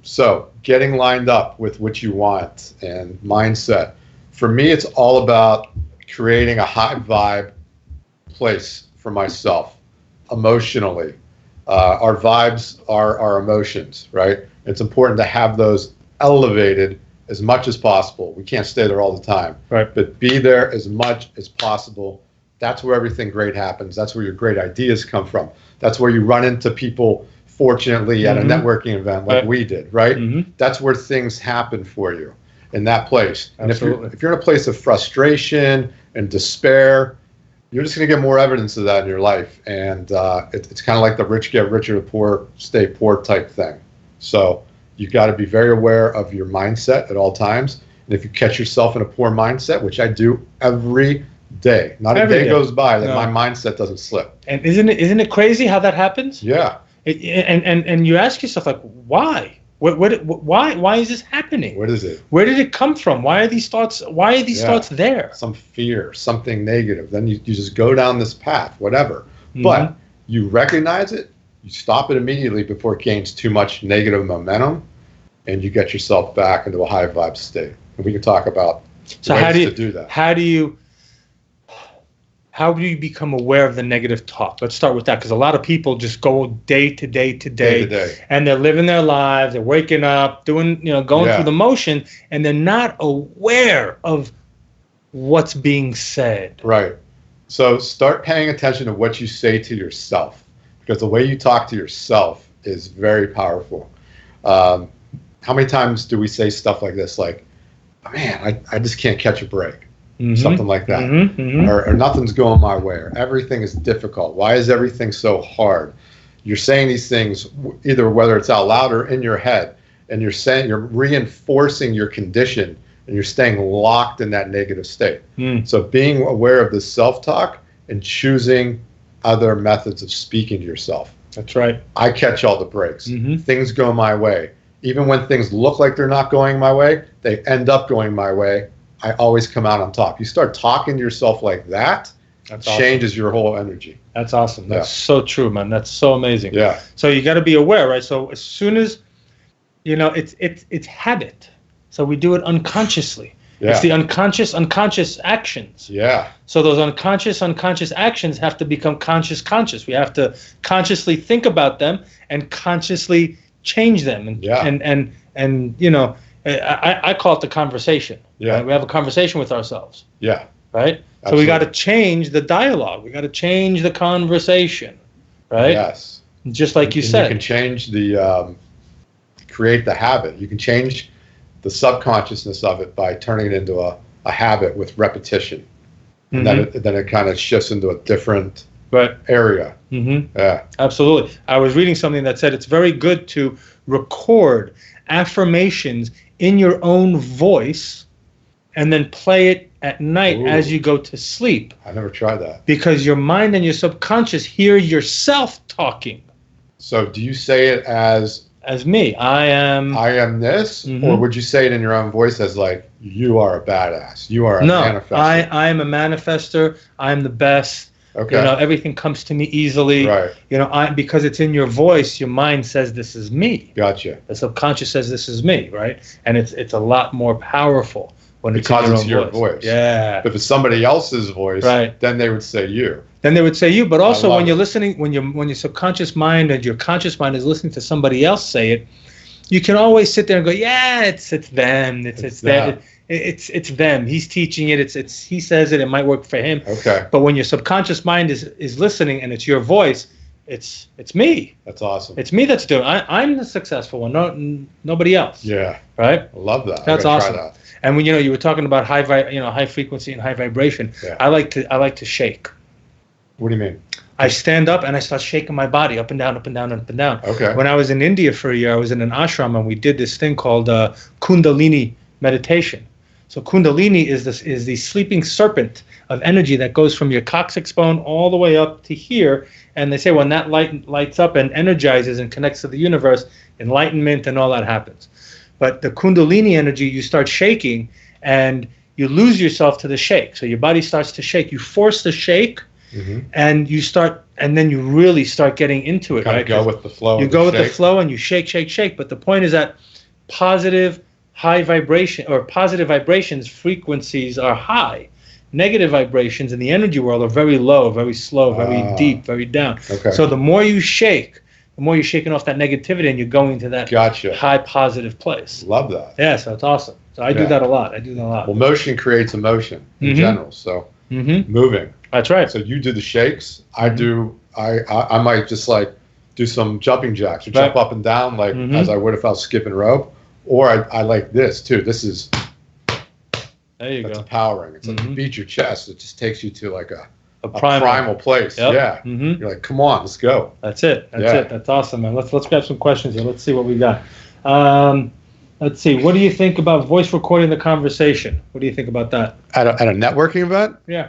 So getting lined up with what you want and mindset. For me, it's all about creating a high vibe place for myself emotionally. Our vibes are our emotions, right? It's important to have those elevated as much as possible. We can't stay there all the time, Right. but be there as much as possible. That's where everything great happens. That's where your great ideas come from. That's where you run into people, fortunately, at a networking event like Right. we did, right? Mhm. That's where things happen for you in that place. And Absolutely. if you're in a place of frustration and despair, you're just going to get more evidence of that in your life. And it's kind of like the rich get richer, the poor stay poor type thing. So you got to be very aware of your mindset at all times. And if you catch yourself in a poor mindset, which I do every day, not Every a day day. goes by that No. my mindset doesn't slip. And isn't it crazy how that happens? Yeah. And you ask yourself, like, why? Why is this happening? What is it? Where did it come from? Why are these thoughts Yeah. thoughts there? Some fear, something negative. Then you just go down this path, whatever. Mhm. But you recognize it, you stop it immediately before it gains too much negative momentum, and you get yourself back into a high vibe state. And we can talk about So ways how do you to do that. how do you become aware of the negative talk? Let's start with that, because a lot of people just go day to day to day, Day. and they're living their lives, they're waking up, doing, going Yeah. through the motion, and they're not aware of what's being said. Right. So start paying attention to what you say to yourself, because the way you talk to yourself is very powerful. How many times do we say stuff like this, like, man, I just can't catch a break, something like that, or nothing's going my way, or everything is difficult. Why is everything so hard? You're saying these things either whether it's out loud or in your head, and you're reinforcing your condition, and you're staying locked in that negative state. So being aware of the self-talk and choosing other methods of speaking to yourself. That's right. I catch all the breaks. Mhm. Things go my way. Even when things look like they're not going my way, they end up going my way. I always come out on top. You start talking to yourself like that, That's awesome. changes your whole energy. That's awesome. That's Yeah. so true, man. That's so amazing. Yeah. So you got to be aware, right? So as soon as, it's habit. So we do it unconsciously. Yeah. It's the unconscious actions. Yeah. So those unconscious actions have to become conscious. We have to consciously think about them and consciously change them. And Yeah. and I call it the conversation. Yeah. Right? We have a conversation with ourselves, Yeah. right? So Absolutely. we got to change the dialogue. We got to change the conversation, right? Yes. Just like you And said. you can change create the habit. You can change the subconsciousness of it by turning it into a habit with repetition. And then it kind of shifts into a different Right. area. Mm-hmm. Yeah. Absolutely. I was reading something that said it's very good to record affirmations in your own voice and then play it at night Ooh. as you go to sleep, I never tried that. because your mind and your subconscious hear yourself talking. So do you say it as As me, I am this, Mhm. or would you say it in your own voice as like, you are a badass, you are a no, manifestor? I am a manifester. I'm the best. Okay. Everything comes to me easily. Right. Because it's in your voice, your mind says this is me. Gotcha. The subconscious says this is me, right? And it's a lot more powerful when Because it's it's in your your own voice. Yeah. But if it's somebody else's voice, Right. then they would say you. Then they would say you, but also love when you're it. listening, when your subconscious mind and your conscious mind is listening to somebody else say it, you can always sit there and go, yeah, it's them, it's them. them, it's them. He's teaching it. It's he says it. It might work for him. Okay. But when your subconscious mind is listening and it's your voice, it's me. That's awesome. It's me that's doing it. I'm the successful one, nobody else. Yeah. Right? I love that. I That's gotta awesome. Try that. And when you were talking about high frequency and high vibration, Yeah. I like to shake. What do you mean? I stand up and I start shaking my body up and down, up and down, up and down. Okay. When I was in India for a year, I was in an ashram and we did this thing called Kundalini meditation. So Kundalini is the sleeping serpent of energy that goes from your coccyx bone all the way up to here. And they say when that lights up and energizes and connects to the universe, enlightenment and all that happens. But the Kundalini energy, you start shaking and you lose yourself to the shake. So your body starts to shake. You force the shake. Mm-hmm. And then you really start getting into it, Kind right? of go with the flow. You of go with the shake. flow and you shake. But the point is that positive vibrations frequencies are high. Negative vibrations in the energy world are very low, very slow, very deep, very down. Okay. So the more you shake, the more you're shaking off that negativity and you're going to that Gotcha. high positive place. Love that. Yeah, so it's awesome. So I do Yeah. that a lot. Well, motion creates emotion in Mhm. general. So Mm-hmm. moving. That's right. So you do the shakes. I do. I might just like do some jumping jacks or jump Right. up and down like Mhm. as I would if I was skipping rope. Or I like this too. This is There you that's go. empowering. It's like you Mhm. beat your chest. It just takes you to like a A primal place. Yep. Yeah. Mhm. You're like, come on, let's go. That's it. That's Yeah. it. That's awesome, man. Let's grab some questions here. Let's see what we got. Let's see. What do you think about voice recording the conversation? What do you think about that? At a networking event? Yeah.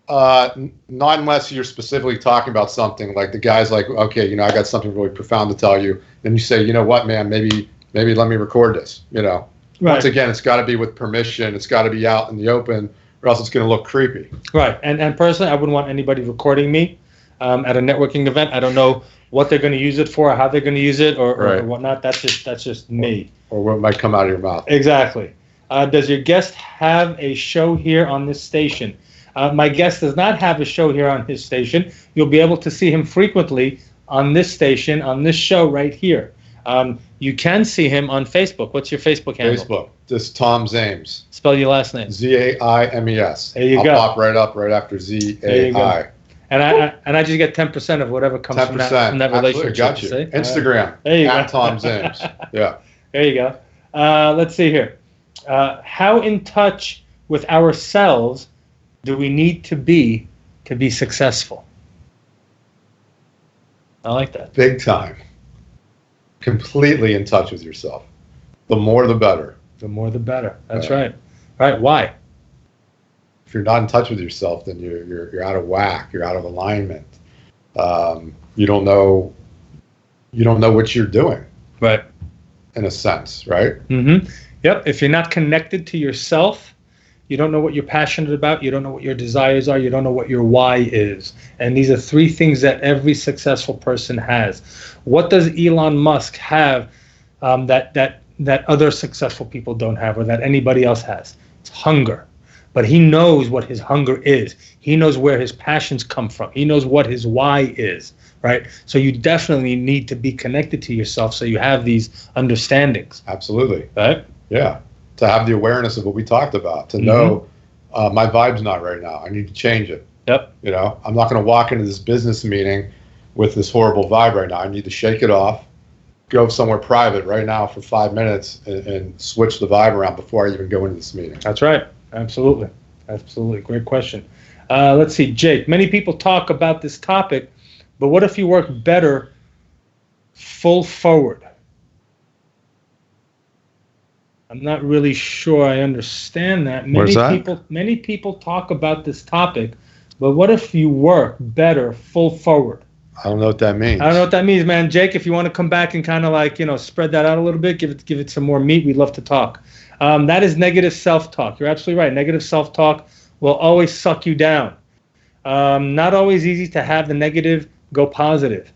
Not unless you're specifically talking about something like the guy's like, okay, I got something really profound to tell you. Then you say, you know what, man, maybe let me record this. Right. Once again, it's got to be with permission. It's got to be out in the open, or else it's going to look creepy. Right. And personally, I wouldn't want anybody recording me at a networking event. I don't know what they're going to use it for, how they're going to use it, or Right. whatnot. That's just me. Or what might come out of your mouth. Exactly. Does your guest have a show here on this station? My guest does not have a show here on his station. You'll be able to see him frequently on this station, on this show right here. You can see him on Facebook. What's your Facebook handle? Facebook. Just Tom Zames. Spell your last name. Zaimes. There you I'll go. pop right up right after There you go. Zai. And I just get 10% of whatever comes 10%. from that relationship. Got you. See? Instagram. There you at go. Tom Zames. Yeah. There you go. Let's see here. How in touch with ourselves do we need to be successful? I like that. Big time. Completely in touch with yourself. The more, the better. The more, the better. That's Right. right. Right. Why? If you're not in touch with yourself, then you're out of whack. You're out of alignment. You don't know what you're doing. Right. In a sense, right? Mm-hmm. Yep. If you're not connected to yourself, you don't know what you're passionate about, you don't know what your desires are, you don't know what your why is. And these are three things that every successful person has. What does Elon Musk have that other successful people don't have, or that anybody else has? It's hunger. But he knows what his hunger is. He knows where his passions come from. He knows what his why is, right? So you definitely need to be connected to yourself so you have these understandings. Absolutely. Right? Yeah. To have the awareness of what we talked about, to know my vibe's not right now. I need to change it. Yep. You know, I'm not going to walk into this business meeting with this horrible vibe right now. I need to shake it off, go somewhere private right now for 5 minutes and switch the vibe around before I even go into this meeting. That's right. Absolutely. Absolutely. Great question. Let's see, Jake. Many people talk about this topic, but what if you work better full forward? I'm not really sure I understand that. Where's that? Many people talk about this topic, but what if you work better full forward? I don't know what that means. I don't know what that means, man. Jake, if you want to come back and kind of like, spread that out a little bit, give it some more meat, we'd love to talk. That is negative self-talk. You're absolutely right. Negative self-talk will always suck you down. Not always easy to have the negative go positive.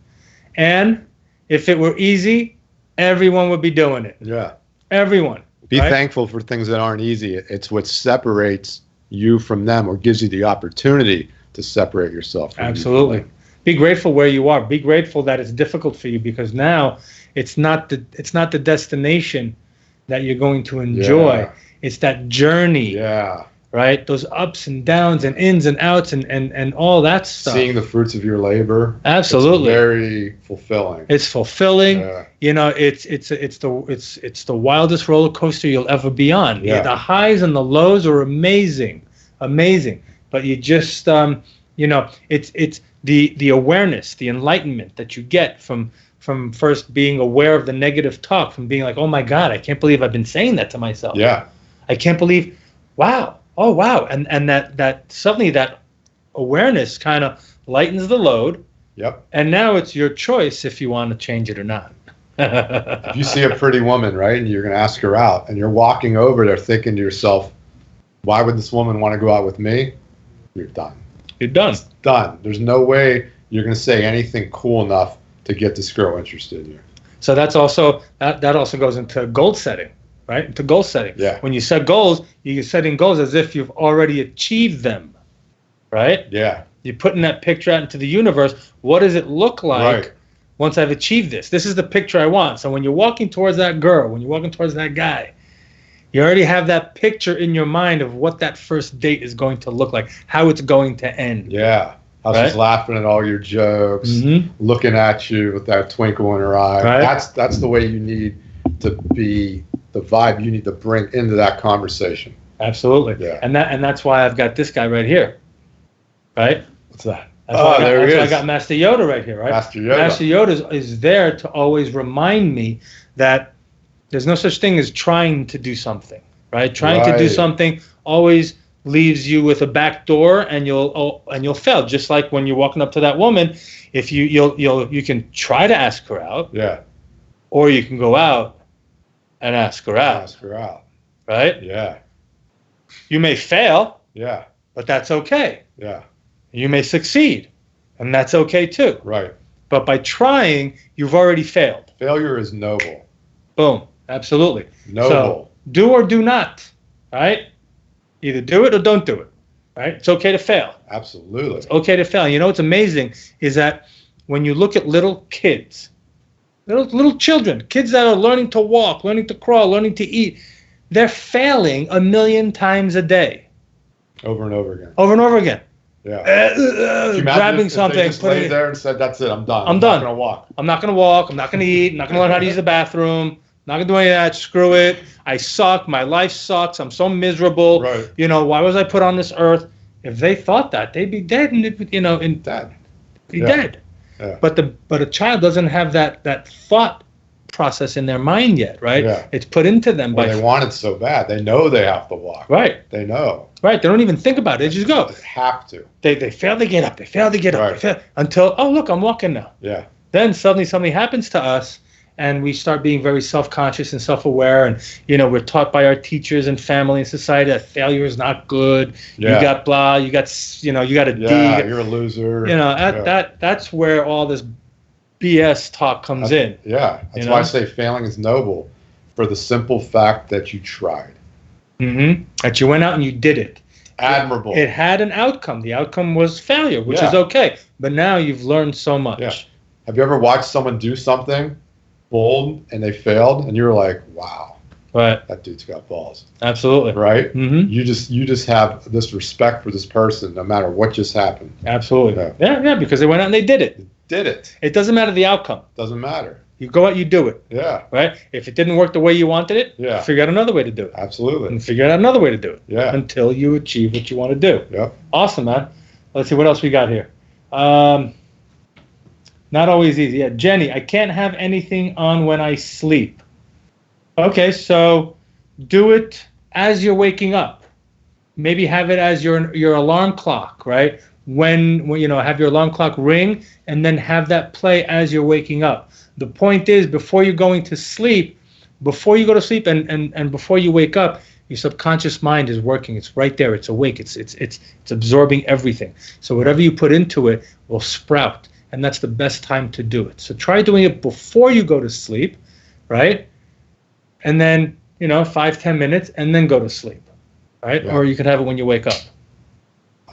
And if it were easy, everyone would be doing it. Yeah. Everyone. Be right? thankful for things that aren't easy. It's what separates you from them, or gives you the opportunity to separate yourself from Absolutely. you. Be grateful where you are. Be grateful that it's difficult for you, because now it's not the destination that you're going to enjoy. Yeah. It's that journey. Yeah. Right? Those ups and downs and ins and outs and all that stuff. Seeing the fruits of your labor. Absolutely. It's very fulfilling. It's fulfilling. Yeah. It's the wildest roller coaster you'll ever be on. Yeah. The highs and the lows are amazing. But you just it's the awareness, the enlightenment that you get from first being aware of the negative talk, from being like, oh my God, I can't believe I've been saying that to myself. Yeah. I can't believe, wow. Oh wow. And that suddenly that awareness kind of lightens the load. Yep. And now it's your choice if you want to change it or not. If you see a pretty woman, right, and you're going to ask her out, and you're walking over there thinking to yourself, why would this woman want to go out with me? You're done. You're done. It's done. There's no way you're going to say anything cool enough to get this girl interested in you. So that's also that also goes into goal setting, right? Into goal setting. Yeah. When you set goals, you're setting goals as if you've already achieved them, right? Yeah. You're putting that picture out into the universe. What does it look like once I've achieved this? This is the picture I want. So when you're walking towards that girl, when you're walking towards that guy, you already have that picture in your mind of what that first date is going to look like, how it's going to end. Yeah. How she's laughing at all your jokes, looking at you with that twinkle in her eye. Right. That's the way you need to be, the vibe you need to bring into that conversation. Absolutely. Yeah. And that's why I've got this guy right here. Right? What's that? That's why there he is. I got Master Yoda right here, right? Master Yoda. Master Yoda is there to always remind me that there's no such thing as trying to do something, right? Trying to do something always leaves you with a back door, and you'll fail. Just like when you're walking up to that woman, if you can try to ask her out, Yeah. or you can go out and ask her out, Ask her out. right? Yeah. You may fail, Yeah. but that's okay. Yeah. You may succeed, and that's okay too. Right. But by trying, you've already failed. Failure is noble. Boom. Absolutely. Noble. So do or do not, right? Either do it or don't do it, right? It's okay to fail. Absolutely. It's okay to fail. You know what's amazing is that when you look at little kids, little children, kids that are learning to walk, learning to crawl, learning to eat, they're failing 1,000,000 times a day. Over and over again. Over and over again. Yeah. Grabbing something. They just laid there and said, "That's it. I'm done. I'm done. not gonna walk." I'm not going to walk. I'm not going to eat. I'm not going to learn how to use the bathroom. Not going to do any of that. Screw it. I suck. My life sucks. I'm so miserable. Right. Why was I put on this earth? If they thought that, they'd be dead. And Dead. be dead. Yeah. But a child doesn't have that thought process in their mind yet, right? Yeah. It's put into them Well, they want it so bad. They know they have to walk. Right. They know. Right. They don't even think about it. They just go. They have to. They fail to get up. They fail to get up. Right. They fail, until, oh, look, I'm walking now. Yeah. Then suddenly something happens to us, and we start being very self-conscious and self-aware, and we're taught by our teachers and family and society that failure is not good. Yeah. You got blah, you got you got a D. Yeah, you're a loser. That's where all this BS talk comes in. Yeah, that's why I say failing is noble, for the simple fact that you tried. That you went out and you did it. Admirable. It had an outcome. The outcome was failure, which Yeah. is okay. But now you've learned so much. Yeah. Have you ever watched someone do something bold and they failed, and you were like, wow, Right. that dude's got balls, Absolutely. right? Mm-hmm. You just have this respect for this person no matter what just happened. Absolutely. Yeah, because they went out and they did it. Did it. It doesn't matter the outcome. Doesn't matter. You go out, you do it. Yeah, Right? If it didn't work the way you wanted it, Yeah. figure out another way to do it. absolutely. And figure out another way to do it. Yeah. Until you achieve what you want to do. Yep. Awesome, man. Let's see what else we got here. Not always easy. Yeah, Jenny, I can't have anything on when I sleep. Okay, so do it as you're waking up. Maybe have it as your alarm clock, right? When have your alarm clock ring, and then have that play as you're waking up. The point is, before you're going to sleep, before you go to sleep and before you wake up, your subconscious mind is working. It's right there. It's awake. It's absorbing everything. So whatever you put into it will sprout, and that's the best time to do it. So try doing it before you go to sleep, right? And then 5-10 minutes, and then go to sleep, right? Yeah. Or you can have it when you wake up.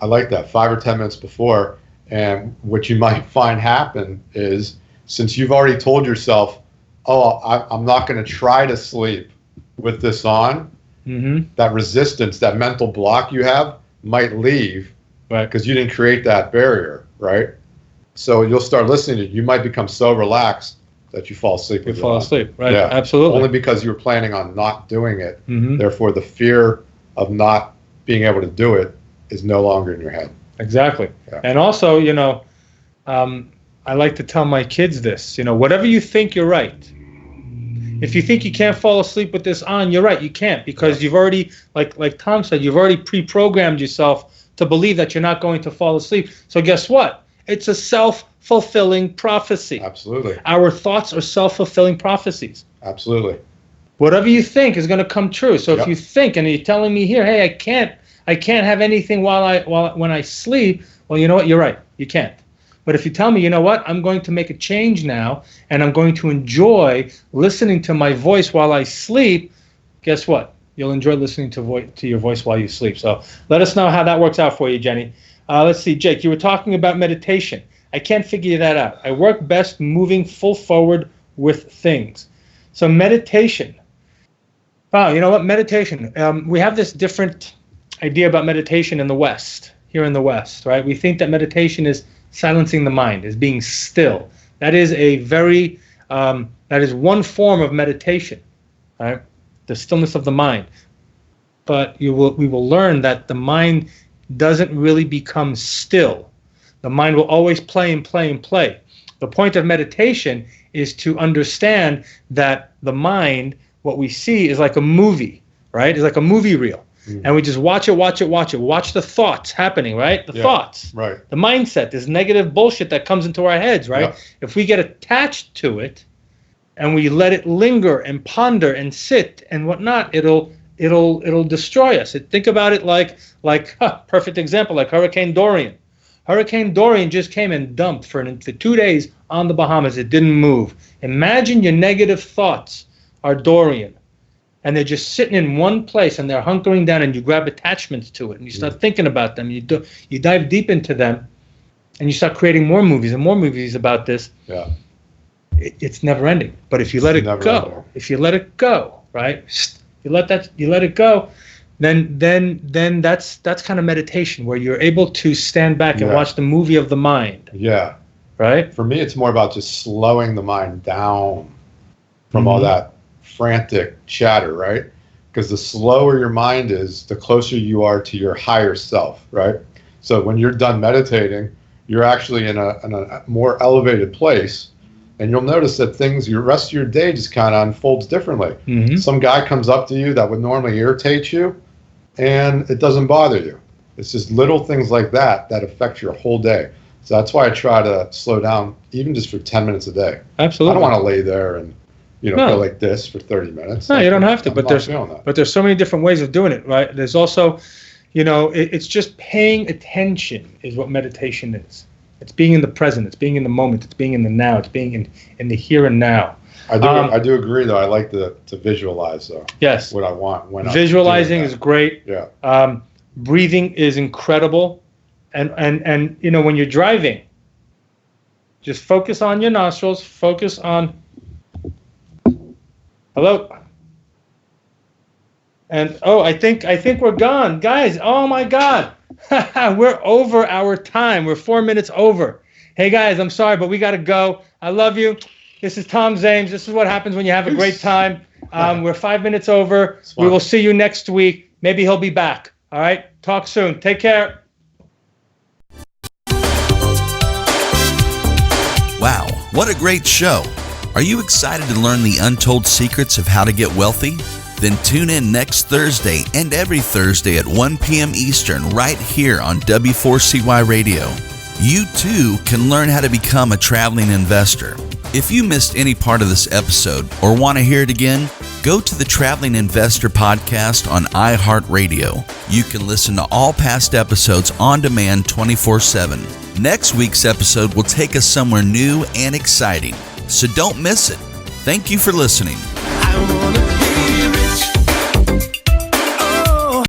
I like that, 5 or 10 minutes before. And what you might find happen is, since you've already told yourself, I'm not going to try to sleep with this on, that resistance, that mental block you have might leave, Right. because you didn't create that barrier, right? So you'll start listening to it. You might become so relaxed that you fall asleep. You with it fall on. asleep, right? Yeah. Absolutely. Only because you were planning on not doing it. Mhm. Therefore, the fear of not being able to do it is no longer in your head. Exactly. Yeah. And also, I like to tell my kids this, whatever you think, you're right. If you think you can't fall asleep with this on, you're right, you can't, because you've already, like Tom said, you've already pre-programmed yourself to believe that you're not going to fall asleep. So guess what? It's a self-fulfilling prophecy. Absolutely. Our thoughts are self-fulfilling prophecies. Absolutely. Whatever you think is going to come true. So Yep. if you think, and you're telling me here, hey, I can't have anything when I sleep. Well, you know what? You're right. You can't. But if you tell me, you know what? I'm going to make a change now, and I'm going to enjoy listening to my voice while I sleep. Guess what? You'll enjoy listening to your voice while you sleep. So let us know how that works out for you, Jenny. Let's see, Jake. You were talking about meditation. I can't figure that out. I work best moving full forward with things. So meditation. Wow, you know what? Meditation. We have this different idea about meditation in the West, here in the West, right? We think that meditation is silencing the mind, is being still. That is that is one form of meditation, right? The stillness of the mind. But we will learn that the mind doesn't really become still. The mind will always play and play and play. The point of meditation is to understand that the mind, what we see, is like a movie, right? It's like a movie reel. And we just watch it. Watch the thoughts happening, right? The thoughts. Right. The mindset, this negative bullshit that comes into our heads, right? Yeah. If we get attached to it and we let it linger and ponder and sit and whatnot, it'll destroy us. Think about it like perfect example, like Hurricane Dorian. Hurricane Dorian just came and dumped for 2 days on the Bahamas. It didn't move. Imagine your negative thoughts are Dorian, and they're just sitting in one place, and they're hunkering down, and you grab attachments to it, and you start thinking about them. You dive deep into them, and you start creating more movies and more movies about this. Yeah. It's never ending. But if you let it never go, ending. if you let it go, right? You let it go, then that's kind of meditation, where you're able to stand back and Yeah. watch the movie of the mind, Yeah. right? For me, it's more about just slowing the mind down from all that frantic chatter, right? Because the slower your mind is, the closer you are to your higher self, right? So when you're done meditating, you're actually in a more elevated place, and you'll notice that your rest of your day just kind of unfolds differently. Mm-hmm. Some guy comes up to you that would normally irritate you, and it doesn't bother you. It's just little things like that affect your whole day. So that's why I try to slow down, even just for 10 minutes a day. Absolutely. I don't want to lay there and go No. like this for 30 minutes. No, you don't have to. I'm But not feeling that. there's so many different ways of doing it, right? There's also, it's just paying attention is what meditation is. It's being in the present. It's being in the moment. It's being in the now. It's being in the here and now. I do agree, though. I like to visualize, though. Yes. What I want when Visualizing I'm is doing great. that. Yeah. Breathing is incredible. And when you're driving, just focus on your nostrils. Focus on. Hello. And I think we're gone, guys. Oh my God, we're over our time. We're 4 minutes over. Hey guys, I'm sorry, but we got to go. I love you. This is Tom Zames. This is what happens when you have a great time. We're 5 minutes over. We will see you next week. Maybe he'll be back. All right. Talk soon. Take care. Wow, what a great show. Are you excited to learn the untold secrets of how to get wealthy? Then tune in next Thursday and every Thursday at 1 p.m. Eastern right here on W4CY Radio. You too can learn how to become a traveling investor. If you missed any part of this episode or want to hear it again, go to the Traveling Investor Podcast on iHeartRadio. You can listen to all past episodes on demand 24/7. Next week's episode will take us somewhere new and exciting, so don't miss it. Thank you for listening.